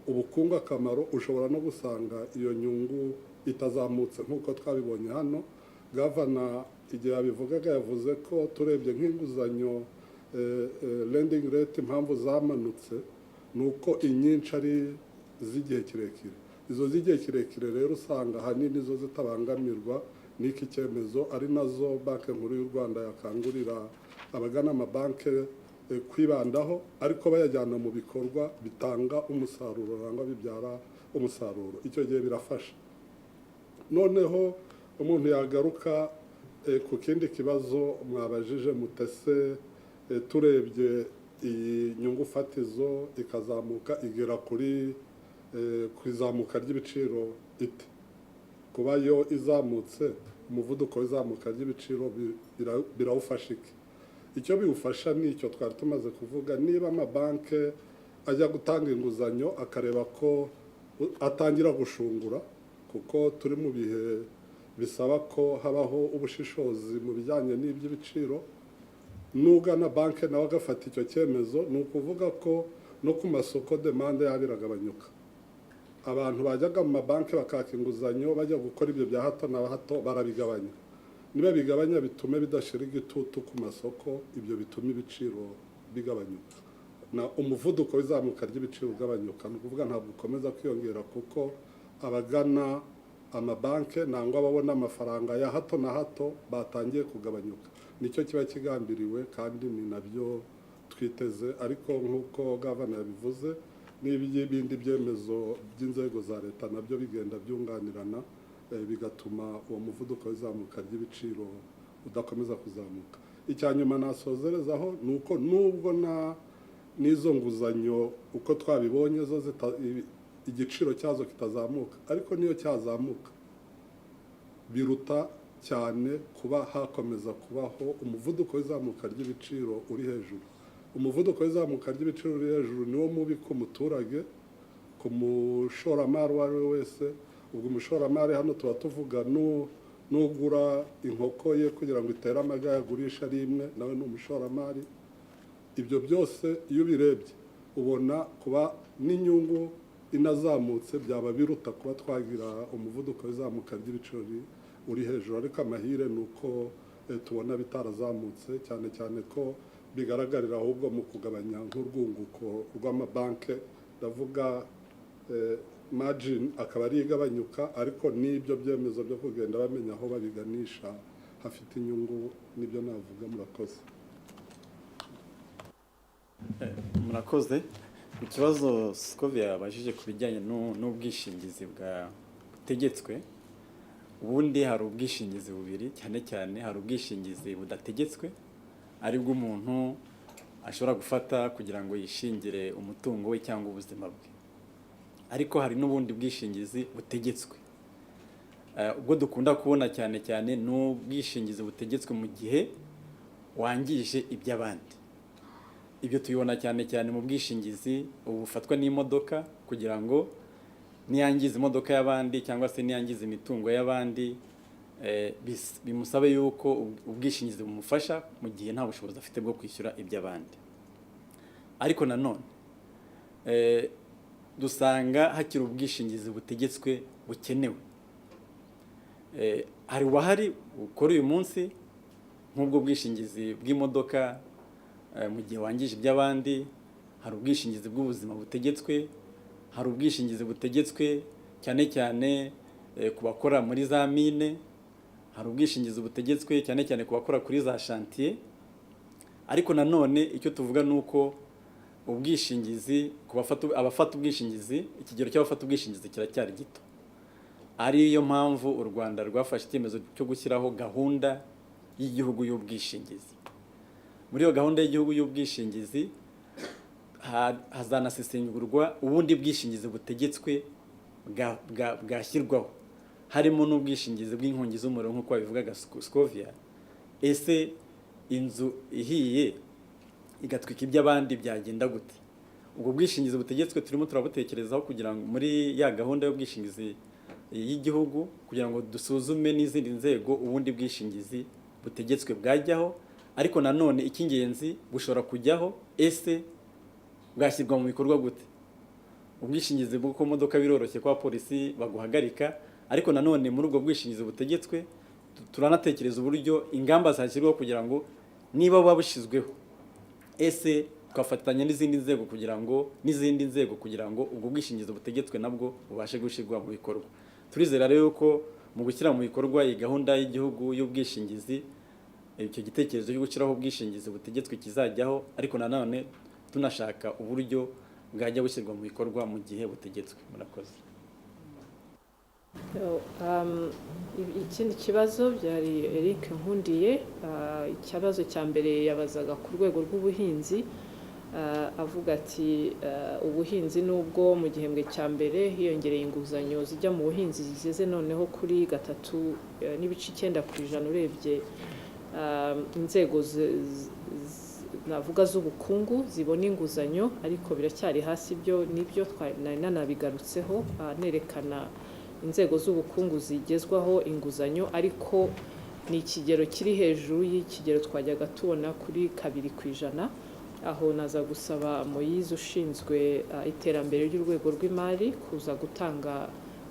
ubukungu akamaro, ushobora no gusanga iyo nyungu itazamutse nk'uko twabibonye hano. Governor igihe yabivugaga yavuze ko turebye nk'inguzanyo lending rate impamvu zamanutse ni uko inyinshi ari z'igihe kirekire. Izo z'igihe kirekire rero usanga ahanini zo zitabangamirwa n'iki cyemezo, ari nazo banki nkuru y'u Rwanda yakangurira abagana amabanki kwibandaho, ariko bayajyana mu bikorwa bitanga umusaruro cyangwa bibyara umusaruro. Icyo gihe birafasha. Noneho umuntu yagaruka ku kindi kibazo mwabajije mutese, turebye iyi nyungu fatizo ikazamuka igera kuri ku izamuka ry'ibiciro ite. Kuba yo izamutse, umuvuduko w'izamuka ry'ibiciro birawufasha iki? Icyo biwufasha ni icyo twari tumaze kuvuga. Niba amabanki ajya gutanga inguzanyo akareba ko atangira gushungura, kuko turi mu bihe bisaba ko habaho ubushishozi mu bijyanye n'iby'ibiciro, n'ugana banki nawe agafata icyo cyemezo, ni ukuvuga ko no ku masoko demande yabo iragabanyuka. Abantu bajyaga mu mabanki bakaka inguzanyo bajya gukora ibyo bya hato na hato barabigabanya. Niba bigabanya bitume bidashira igitutu ku masoko, ibyo bituma ibiciro bigabanyuka, na umuvuduko w'izamuka ry'ibiciro ugabanyuka. Ni ukuvuga ntabwo ukomeza kwiyongera kuko abagana amabanki nangwa babona amafaranga ya hato na hato batangiye kugabanyuka. Nicyo kiba kigambiriwe kandi ni nabyo twiteze. Ariko nk'uko gavana yabivuze, n'ibindi byemezo by'inzego za leta nabyo bigenda byunganirana, bigatuma uwo muvuduko w'izamuka ry'ibiciro udakomeza kuzamuka. Icya nyuma nasozerezaho ni uko nubwo n'izo nguzanyo uko twabibonye zo igiciro cyazo kitazamuka, ariko niyo cyazamuka biruta cyane kuba hakomeza kubaho umuvuduko w'izamuka ry'ibiciro uri hejuru. Umuvuduko w'izamuka ry'ibiciro uri hejuru niwo mubi ku muturage, ku mushoramari uwo ari we wese. Ubwo umushoramari hano tuba tuvuga n'ugura inkoko ye kugira ngo itere amagi yagurisha ari imwe, nawe ni umushoramari. Ibyo byose iyo ubirebye ubona kuba n'inyungu inazamutse byaba biruta kuba twagira umuvuduko w'izamuka ry'ibiciro uri hejuru. Ariko amahire ni uko tubona bitarazamutse, cyane cyane ko bigaragarira ahubwo mu kugabanya nk'urwunguko rw'amabanki. Ndavuga margin akaba ari igabanyuka, ariko n'ibyo byemezo byo kugenda bamenya aho babiganisha hafite inyungu, nibyo navuga. Murakoze. Murakoze. Ikibazo Scovia yabajije ku bijyanye n'ubwishingizi butegetswe. Ubundi hari ubwishingizi bubiri, cyane cyane hari ubwishingizi budategetswe, ari bwo umuntu ashobora gufata kugira ngo yishingire umutungo we cyangwa ubuzima bwe. Ariko hari n'ubundi bwishingizi butegetswe. Ubwo dukunda kubona cyane cyane n'ubwishingizi butegetswe mu gihe wangije iby'abandi. Ibyo tubibona cyane cyane mu bwishingizi bufatwa n'imodoka, kugira ngo niyangiza imodoka y'abandi cyangwa se niyangiza imitungo y'abandi, bimusabe yuko ubwishingizi bumufasha mu gihe nta bushobozi afite bwo kwishyura iby'abandi. Ariko nanone dusanga hakiri ubwishingizi butegetswe bukenewe. Hari ubuhari ukora uyu munsi nk'ubwo bwishingizi bw'imodoka mu gihe wangije iby'abandi. Hari ubwishingizi bw'ubuzima butegetswe, hari ubwishingizi butegetswe cyane cyane ku bakora muri za mine, hari ubwishingizi butegetswe cyane cyane ku bakora kuri za chantier. Ariko nanone icyo tuvuga ni uko ubwishingizi abafata ubwishingizi, ikigero cy'abafata ubwishingizi kiracyari gito. Ariyo mpamvu u Rwanda rwafashe icyemezo cyo gushyiraho gahunda y'igihugu y'ubwishingizi. Muri iyo gahunda y'igihugu y'ubwishingizi hazanasesengurwa ubundi bwishingizi butegetswe bwashyirwaho, harimo n'ubwishingizi bw'inkongi z'umuriro nk'uko babivugaga Scovia. Ese inzu ihiye igatwika iby'abandi byagenda gute? Ubwo bwishingizi butegetswe turimo turabutekerezaho kugira ngo muri ya gahunda y'ubwishingizi y'igihugu, kugira ngo dusuzume n'izindi nzego ubundi bwishingizi butegetswe bwajyaho. Ariko nanone icy'ingenzi bushobora kujyaho, ese bwashyirwa mu bikorwa gute? Ubwishingizi bw'uko modoka biroroshye kwa polisi baguhagarika, ariko nanone muri ubwo bwishingizi butegetswe turanatekereza uburyo ingamba zashyirwaho kugira ngo niba buba bushyizweho, ese twafatanya n'izindi nzego kugira ngo ubwo bwishingizi butegetswe nabwo bubashe gushyirwa mu bikorwa. Turizera rero ko mu gushyira mu bikorwa iyi gahunda y'igihugu y'ubwishingizi, icyo gitekerezo cyo gushyiraho ubwishingizi butegetswe kizajyaho, ariko nanone tunashaka uburyo bwajya bushyirwa mu bikorwa mu gihe butegetswe. Murakoze. Ikindi kibazo byari Eric Nkundiye, ikibazo cya mbere yabazaga ku rwego rw'ubuhinzi, avuga ati ubuhinzi nubwo mu gihembwe cya mbere hiyongereye inguzanyo zijya mu buhinzi zigeze noneho kuri 3.9% urebye inzego navuga z'ubukungu zibona inguzanyo, ariko biracyari hasi. Ibyo nibyo nanabigarutseho nerekana inzego z'ubukungu zigezwaho inguzanyo, ariko ni ikigero kiri hejuru y'ikigero twajyaga tubona kuri 2%. Aho naza gusaba Moise ushinzwe iterambere ry'urwego rw'imari kuza gutanga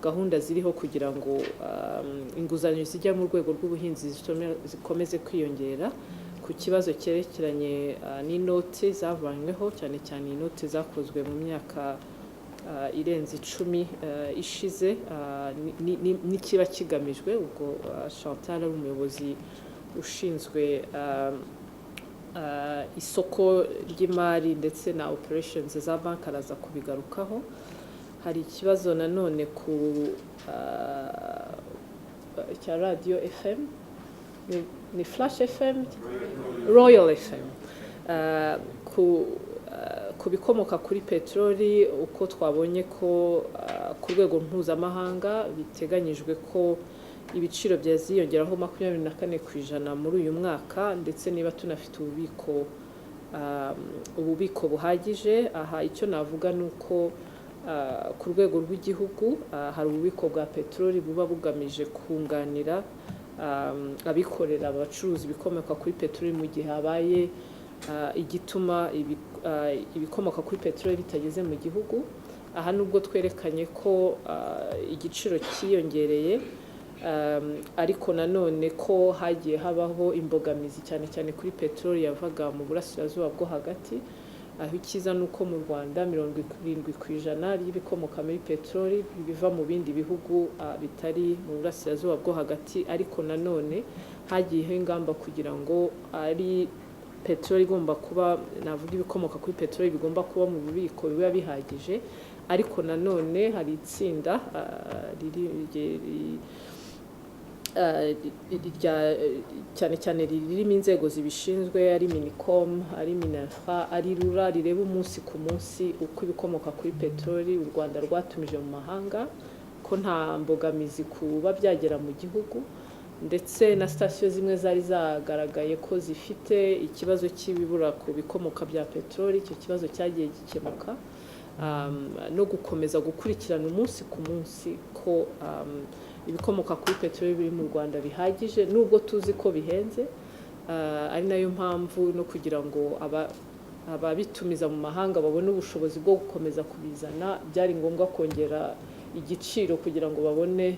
gahunda ziriho kugira ngo inguzanyo zijya mu rwego rw'ubuhinzi zikomeze kwiyongera. Ku kibazo cyerekeranye n'inote zavanyweho, cyane cyane inote zakozwe mu myaka irenze 10 ishize, n'ikiba kigamijwe. Ubwo Chantal ari umuyobozi ushinzwe isoko ry'imari ndetse na operations za banki, araza kubigarukaho. Hari ikibazo nanone ku cya radio FM, ni Flash FM, Royal FM, ku bikomoka kuri peteroli, uko twabonye ko ku rwego mpuzamahanga biteganyijwe ko ibiciro byaziyongeraho 24% muri uyu mwaka, ndetse niba tunafite ububiko buhagije. Aha icyo navuga nuko ku rwego rw'igihugu hari ububiko bwa peteroli buba bugamije kunganira abikorera abacuruzi ibikomoka kuri peteroli mu gihe habaye igituma ibikomoka kuri peteroli bitageze mu gihugu. Aha nubwo twerekanye ko igiciro cyiyongereye, ariko nanone ko hagiye habaho imbogamizi cyane cyane kuri peteroli yavaga mu burasirazuba bwo hagati. Aho ikiza nuko mu Rwanda 70% y'ibikomoka muri peteroli biva mu bindi bihugu bitari mu burasirazuba bwo hagati, ariko nanone hagiyeho ingamba kugira ngo ari peteroli igomba kuba, navuga ibikomoka kuri peteroli bigomba kuba mu bubiko biba bihagije. Ariko nanone hari itsinda cyane cyane ririmo inzego zibishinzwe, ari Minicom, ari Minafra, ari RURA, rireba umunsi ku munsi uko ibikomoka kuri peteroli u Rwanda rwatumije mu mahanga, ko nta mbogamizi kuba byagera mu gihugu. Ndetse na sitasiyo zimwe zari zagaragaye ko zifite ikibazo cy'ibibura ku bikomoka bya peteroli, icyo kibazo cyagiye gikemuka. No gukomeza gukurikirana umunsi ku munsi ko ibikomoka kuri peteroli biri mu Rwanda bihagije, nubwo tuzi ko bihenze. Ari nayo mpamvu no kugira ngo ababitumiza mu mahanga babone ubushobozi bwo gukomeza kubizana, byari ngombwa kongera igiciro kugira ngo babone,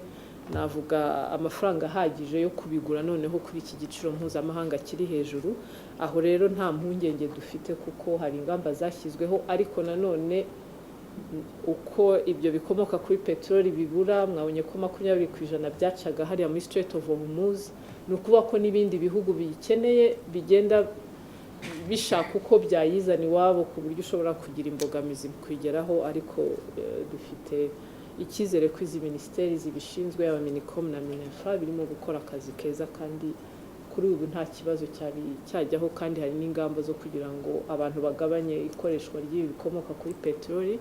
navuga, amafaranga ahagije yo kubigura noneho kuri iki giciro mpuzamahanga kiri hejuru. Aho rero nta mpungenge dufite kuko hari ingamba zashyizweho, ariko nanone uko ibyo bikomoka kuri peteroli bibura, mwabonye ko 20% byacaga hariya muri Strait of Hormuz. Ni ukuvuga ko n'ibindi bihugu bikeneye bigenda bishaka uko byayizana iwabo, ku buryo ushobora kugira imbogamizi kwigeraho. Ariko dufite icyizere ko izi minisiteri zibishinzwe, yaba Minicom na Minafra, birimo gukora akazi keza, kandi kuri ubu nta kibazo cyari cyajyaho. Kandi hari n'ingamba zo kugira ngo abantu bagabanye ikoreshwa ry'ibi bikomoka kuri peteroli,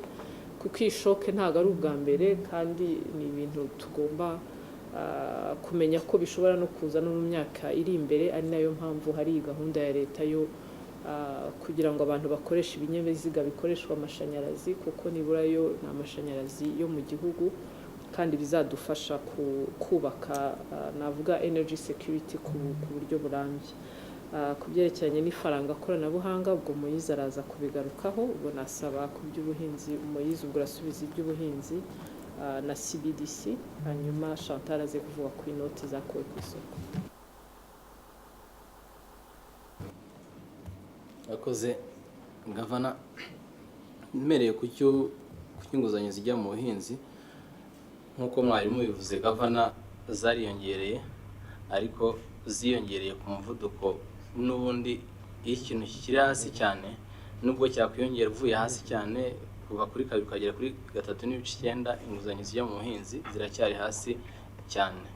kuko iyi shoke ntabwo ari ubwa mbere, kandi ni ibintu tugomba kumenya ko bishobora no kuza no mu myaka iri imbere. Ari nayo mpamvu hari gahunda ya leta yo kugira ngo abantu bakoreshe ibinyabiziga bikoreshwa amashanyarazi, kuko nibura yo ni amashanyarazi yo mu gihugu, kandi bizadufasha kubaka, navuga, energy security ku buryo burambye. Ku byerekeranye n'ifaranga koranabuhanga, ubwo Moise araza kubigarukaho. Ubwo nasaba ku by'ubuhinzi Moise ubwo arasubiza iby'ubuhinzi na CBDC, hanyuma Chantal aze kuvuga ku inoti zakuwe ku isoko. Akoze Gavana, mmereye ku cy'inguzanyo zijya mu buhinzi, nk'uko mwarimu bivuze Gavana, zariyongereye ariko ziyongereye ku muvuduko n'ubundi iyo ikintu kikiri hasi cyane nubwo cyakwiyongera uvuye hasi cyane kuva kuri 2 ukagera kuri 3.9 inguzanyo zijya mu buhinzi ziracyari hasi cyane.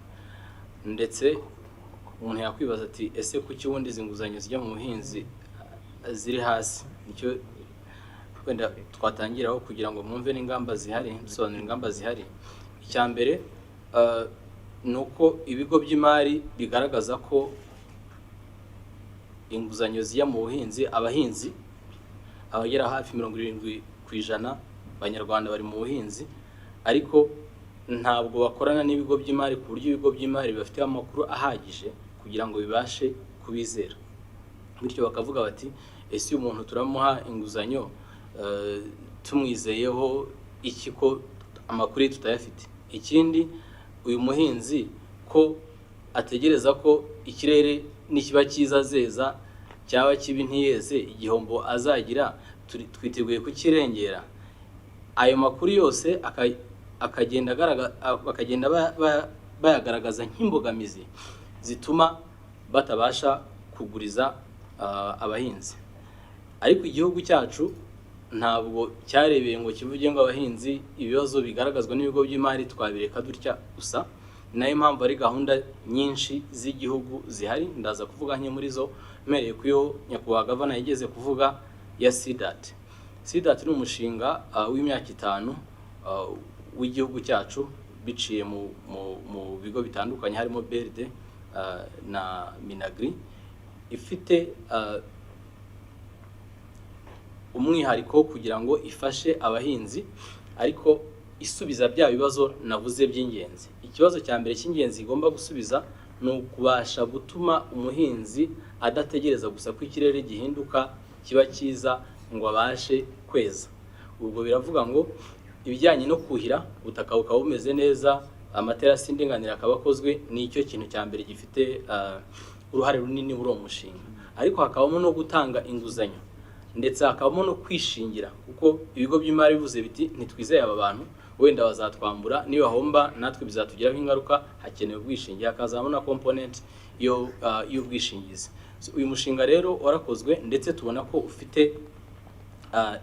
Ndetse umuntu yakwibaza ati ese kuki ubundi izi nguzanyo zijya mu buhinzi ziri hasi? Nicyo wenda twatangiraho kugira ngo mwumve n'ingamba zihari, dusobanura ingamba zihari. Icya mbere nuko ibigo by'imari bigaragaza ko inguzanyo zijya mu buhinzi, abahinzi abagera hafi 70% abanyarwanda bari mu buhinzi, ariko ntabwo bakorana n'ibigo by'imari ku buryo ibigo by'imari bafite amakuru ahagije kugira ngo bibashe kubizera. Bityo bakavuga bati ese umuntu turamuha inguzanyo tumwizeyeho iki ko amakuru tutayafite? Ikindi uyu muhinzi ko ategereza ko ikirere nikiba cyiza zeza cyaba kibi ntiyeze igihombo azagira twiteguye kukirengera. Ayo makuru yose akagenda bayagaragaza nk'imbogamizi zituma batabasha kuguriza abahinzi. Ariko igihugu cyacu ntabwo cyarebeye ngo kivuge ngo abahinzi ibibazo bigaragazwa n'ibigo by'imari twabireka dutya gusa. Nayo mpamvu ari gahunda nyinshi z'igihugu zihari, ndaza kuvuga nke muri zo mpereye kuyo nyakubahwa gavana yigeze kuvuga ya SIDAT. SIDAT ni umushinga w'imyaka 5 w'igihugu cyacu biciye mu bigo bitandukanye harimo BRD na Minagri, ifite umwihariko kugira ngo ifashe abahinzi ariko isubiza bya bibazo navuze by'ingenzi. Ikibazo cya mbere cy'ingenzi igomba gusubiza ni ukubasha gutuma umuhinzi adategereza gusa ko ikirere gihinduka kiba cyiza ngo abashe kweza. Ubwo biravuga ngo ibijyanye no kuhira ubutaka bukaba bumeze neza, amaterasi y'indinganire akaba akozwe, ni icyo kintu cya mbere gifite uruhare runini muri uwo mushinga. Ariko hakabamo no gutanga inguzanyo ndetse hakabamo no kwishingira, kuko ibigo by'imari bivuze biti ntitwizeye aba bantu wenda bazatwambura, niba homba natwe bizatugiraho ingaruka, hakenewe ubwishingizi, hakazamo na component y'ubwishingizi. Uyu mushinga rero warakozwe ndetse tubona ko ufite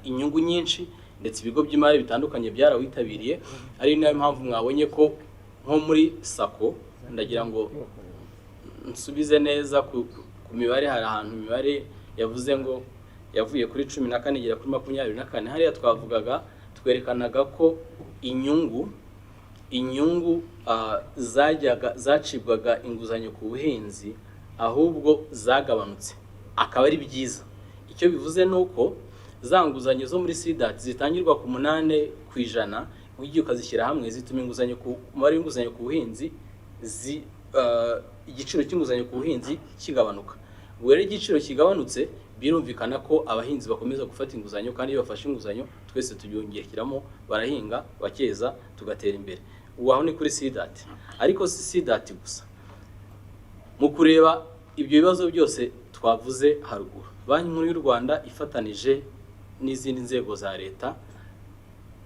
inyungu nyinshi, ndetse ibigo by'imari bitandukanye byarawitabiriye. Ari nayo mpamvu mwabonye ko nko muri SACCO, ndagira ngo nsubize neza ku mibare, hari ahantu imibare yavuze ngo yavuye kuri 14 igera kuri 24. Hariya twavugaga twerekanaga ko inyungu zacibwaga inguzanyo ku buhinzi ahubwo zagabanutse, akaba ari byiza. Icyo bivuze nuko za nguzanyo zo muri SIDAT zitangirwa ku 8% ugiye ukazishyira hamwe zituma inguzanyo ku mari inguzanyo ku buhinzi igiciro cy'inguzanyo ku buhinzi kigabanuka. Ubwo rero igiciro kigabanutse birumvikana ko abahinzi bakomeza gufata inguzanyo, kandi iyo bafashe inguzanyo twese tubyongeramo, barahinga bakeza tugatera imbere. Ubu aho ni kuri SIDAT. Ariko si SIDAT gusa, mu kureba ibyo bibazo byose twavuze haruguru, Banki Nkuru y'u Rwanda ifatanije n'izindi nzego za leta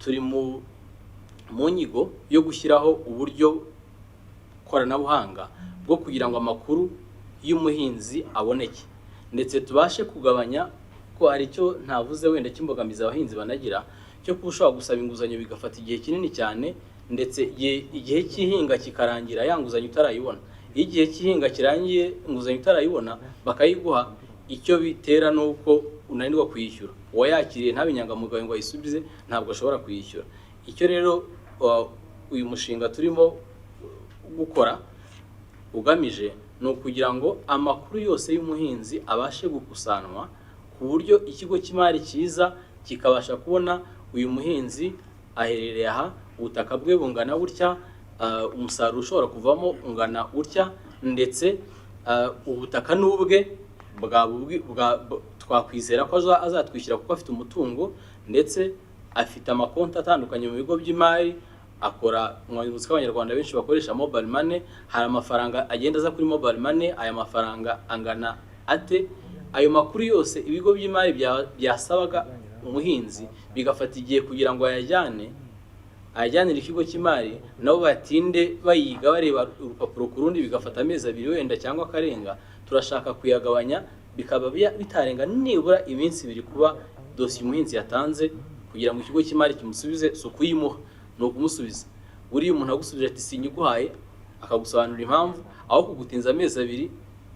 turi mu nyigo yo gushyiraho uburyo koranabuhanga bwo kugira ngo amakuru y'umuhinzi aboneke, ndetse tubashe kugabanya ko hari icyo ntavuze wenda cy'imbogamizi abahinzi banagira cyo kushobora gusaba inguzanyo bigafata igihe kinini cyane, ndetse igihe cy'ihinga kikarangira ya nguzanyo utarayibona. Iyo igihe cy'ihinga kirangiye inguzanyo utarayibona bakayiguha, icyo bitera nuko unanirwa kuyishyura. Uwayakiriye ntabinyangamugayo ngo ayisubize ntabwo ashobora kuyishyura. Icyo rero uyu mushinga turimo gukora ugamije ni ukugira ngo amakuru yose y'umuhinzi abashe gukusanwa ku buryo ikigo cy'imari cyiza kikabasha kubona uyu muhinzi aherereye aha, ubutaka bwe bungana gutya, umusaruro ushobora kuvamo ungana gutya, ndetse ubutaka n'ubwe twakwizera ko azatwishyura kuko afite umutungo, ndetse afite amakonti atandukanye mu bigo by'imari, akora umwanditsi w'abanyarwanda benshi bakoresha mobile money, hari amafaranga agenda aza kuri mobile money, aya mafaranga angana ate? Ayo makuru yose ibigo by'imari byasabaga umuhinzi bigafata igihe kugira ngo ayajyane ayajyanira ikigo cy'imari nabo batinde bayiga bareba urupapuro ku rundi bigafata amezi 2 wenda cyangwa akarenga, turashaka kuyagabanya bikaba bitarenga nibura iminsi 2 kuba dosiye umuhinzi yatanze kugira ngo ikigo cy'imari kimusubize so kuyimuha no kumusubiza. Buriya umuntu agusubije ati sinyiguhaye akagusobanurira impamvu aho kugutinza amezi 2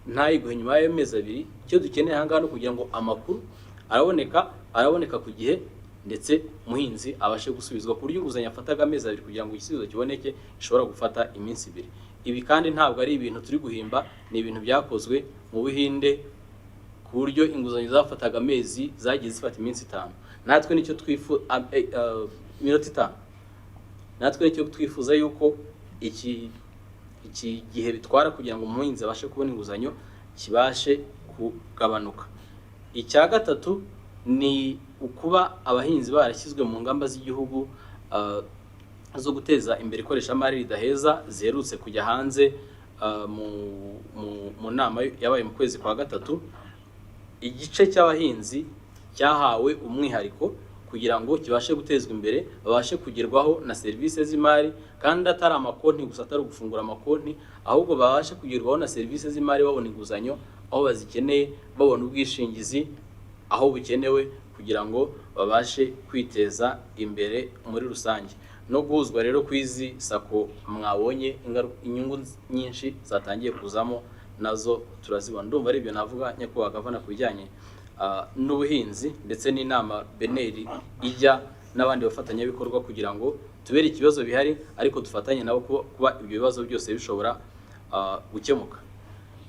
ntayiguhe nyuma y'amezi 2. Icyo dukeneye hanga no kugira ngo amakuru araboneka ku gihe ndetse muhinzi abashe gusubizwa ku buryo inguzanyo afataga amezi 2 kugira ngo igisubizo kiboneke ishobora gufata iminsi 2. Ibi kandi ntabwo ari ibintu turi guhimba, ni ibintu byakozwe mu Buhinde ku buryo inguzanyo zafataga amezi zagiye zifata iminsi 5. Natwe nicyo minota 5. Natwe nicyo twifuza yuko iki gihe bitwara kugira ngo umuhinzi abashe kubona inguzanyo kibashe kugabanuka. Icya gatatu ni ukuba abahinzi barashyizwe mu ngamba z'igihugu zo guteza imbere ikoreshamari ridaheza ziherutse kujya hanze mu nama yabaye mu kwezi kwa 3. Igice cy'abahinzi cyahawe umwihariko kugira ngo kibashe gutezwa imbere, babashe kugerwaho na serivisi z'imari, kandi atari amakonti gusa, atari gufungura amakonti, ahubwo babashe kugerwaho na serivisi z'imari, babona inguzanyo aho bazikeneye, babona ubwishingizi aho bukenewe kugira ngo babashe kwiteza imbere muri rusange. No guhuzwa rero kwizi sako mwabonye inyungu nyinshi zatangiye kuzamo nazo turazibona. Ndumva ari ibyo navuga nyakubahwa gavana kubijyanye n'ubuhinzi ndetse n'inama beneri ijya n'abandi bafatanyabikorwa kugira ngo tubere ikibazo bihari ariko dufatanye nabo kuba ibyo bibazo byose bishobora gukemuka.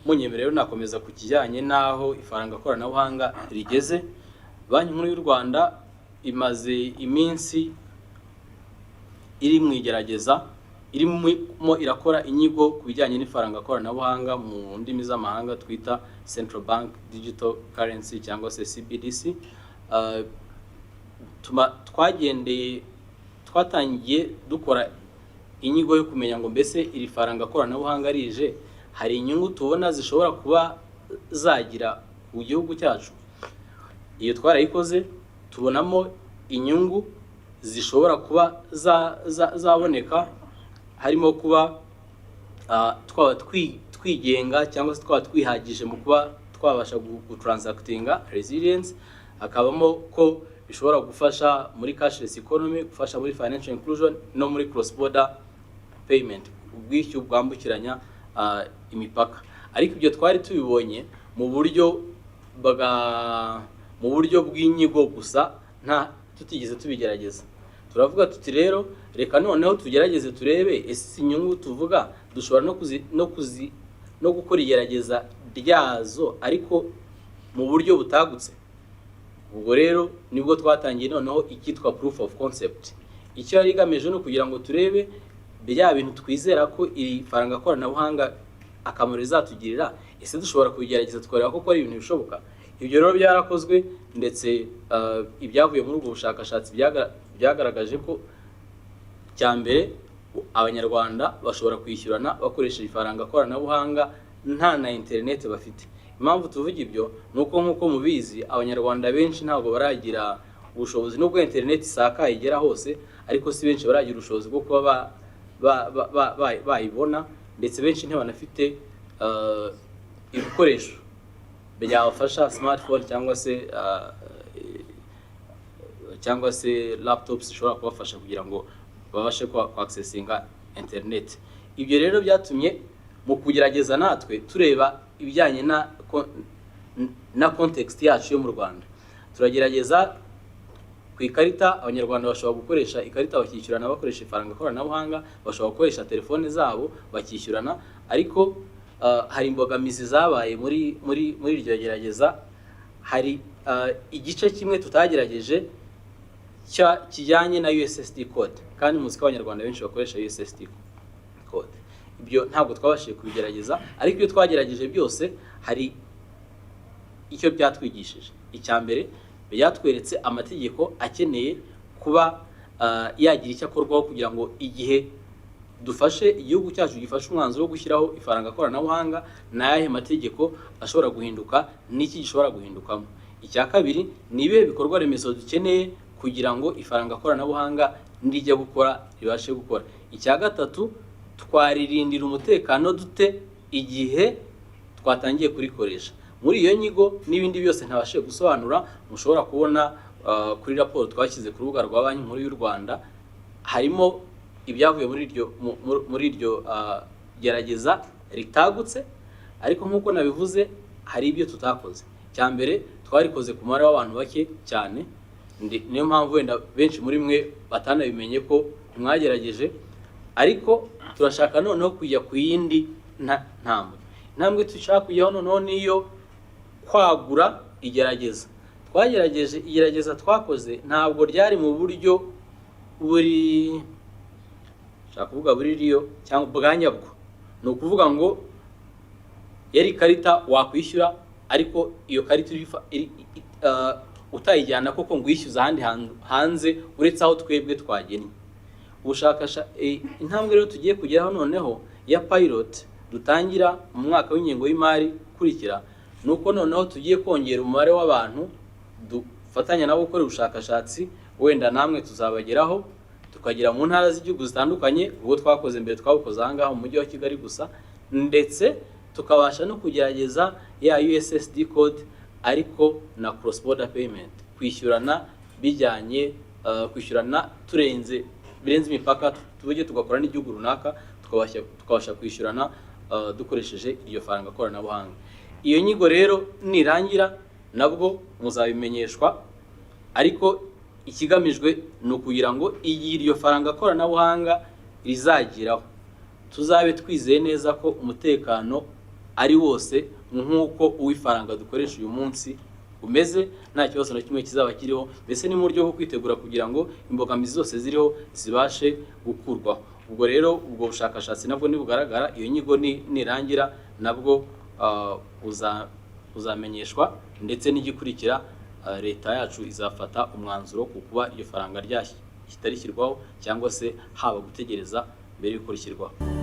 Munyemere rero nakomeza ku kijyanye naho ifaranga koranabuhanga rigeze. Banki Nkuru y'u Rwanda imaze iminsi iri mu igerageza, irimo irakora inyigo ku bijyanye n'ifaranga koranabuhanga mu ndimi z'amahanga twita Central Bank Digital Currency cyangwa se CBDC. Twatangiye dukora inyigo yo kumenya ngo mbese iri faranga koranabuhanga rije hari inyungu tubona zishobora kuba zagira ku gihugu cyacu. Iyo twarayikoze tubonamo inyungu zishobora kuba zaboneka, harimo kuba twaba twigenga cyangwa se twaba twihagije mu kuba twabasha gutransactinga resilience, hakabamo ko bishobora gufasha muri cashless economy, gufasha muri financial inclusion no muri cross border payment, ubwishyu bwambukiranya imipaka. Ariko ibyo twari tubibonye mu buryo bw'inyigo gusa, nta tutigeze tubigerageza. Turavuga tuti rero reka noneho tugerageze turebe ese inyungu tuvuga dushobora no gukora igerageza ryazo ariko mu buryo butagutse. Ubwo rero nibwo twatangiye noneho ikitwa proof of concept. Icyo yari igamije no kugira ngo turebe bya bintu twizera ko iri faranga koranabuhanga akamaro rizatugirira, ese dushobora kubigerageza tukareba ko ari ibintu bishoboka. Ibyo rero byarakozwe ndetse ibyavuye muri ubwo bushakashatsi byagaragaje ko cyambere abanyarwanda bashobora kwishyurana bakoresheje ifaranga koranabuhanga nta na internet bafite. Impamvu tuvuga ibyo nuko nkuko mubizi abanyarwanda benshi ntabwo baragira ubushobozi, nubwo internet isakaye igera hose, ariko si benshi baragira ubushobozi bwo kuba bayibona, ndetse benshi ntibanafite ibikoresho byabafasha smartphone cyangwa se laptops zishobora kubafasha kugira ngo babashe accessinga internet. Ibyo rero byatumye mu kugerageza natwe tureba ibijyanye na context yacu yo mu Rwanda. Turagerageza ku ikarita, abanyarwanda bashobora gukoresha ikarita bakishyurana bakoresha ifaranga koranabuhanga, bashobora gukoresha telefone zabo bakishyurana, ariko hari imbogamizi zabaye muri iryo gerageza. Hari igice kimwe tutagerageje kijyanye na USSD code, kandi muzi ko abanyarwanda benshi bakoresha USSD code. Ibyo ntabwo twabashije kubigerageza, ariko iyo twagerageje byose hari icyo byatwigishije. Icyambere byatweretse amategeko akeneye kuba yagira icyo akorwaho kugira ngo igihe dufashe igihugu cyacu gifashe umwanzuro wo gushyiraho ifaranga koranabuhanga, n'ayahe mategeko ashobora guhinduka n'iki gishobora guhindukamo. Icya kabiri ni ibihe bikorwa remezo dukeneye kugira ngo ifaranga koranabuhanga nijya gukora ribashe gukora. Icya gatatu, twaririndira umutekano dute igihe twatangiye kurikoresha. Muri iyo nyigo n'ibindi byose ntabashe gusobanura, mushobora kubona kuri raporo twashyize ku rubuga rwa Banki Nkuru y'u Rwanda, harimo ibyavuye muri iryo gerageza ritagutse, ariko nk'uko nabivuze hari ibyo tutakoze. Cya mbere twarikoze ku mubare w'abantu bake cyane, niyo mpamvu wenda benshi muri mwe batanabimenye ko mwagerageje, ariko turashaka noneho kujya ku yindi ntambwe dushaka kujyaho noneho niyo kwagura igerageza. Twagerageje igerageza twakoze ntabwo ryari mu buryo buri riyo cyangwa bwa nyabwo, ni ukuvuga ngo yari ikarita wakwishyura, ariko iyo karita utayijyana koko ngo uyishyuze ahandi hanze uretse aho twebwe twagennye. Intambwe rero tugiye kugeraho noneho ya pilot dutangira mu mwaka w'ingengo y'imari ukurikira, ni uko noneho tugiye kongera umubare w'abantu dufatanya nabo gukora ubushakashatsi, wenda namwe tuzabageraho, tukagera mu ntara z'igihugu zitandukanye. Ubwo twakoze mbere twabukoze aha ngaha mu mujyi wa Kigali gusa, ndetse tukabasha no kugerageza ya USSD code ariko na cross border payment, kwishyurana bijyanye kwishyurana birenze imipaka, tujye tugakora n'igihugu runaka tukabasha kwishyurana dukoresheje iryo faranga koranabuhanga. Iyo nyigo rero nirangira nabwo muzabimenyeshwa, ariko ikigamijwe ni ukugira ngo igihe iryo faranga koranabuhanga rizageraho tuzabe twizeye neza ko umutekano ari wose nk'uko uw'ifaranga dukoresha uyu munsi umeze, nta kibazo na kimwe kizaba kiriho, mbese ni mu buryo bwo kwitegura kugira ngo imbogamizi zose ziriho zibashe gukurwaho. Ubwo rero ubwo bushakashatsi nabwo nibugaragara, iyo nyigo nirangira nabwo uzamenyeshwa, ndetse n'igikurikira leta yacu izafata umwanzuro ku kuba iryo faranga ritarishyirwaho cyangwa se haba gutegereza mbere y'uko rishyirwaho.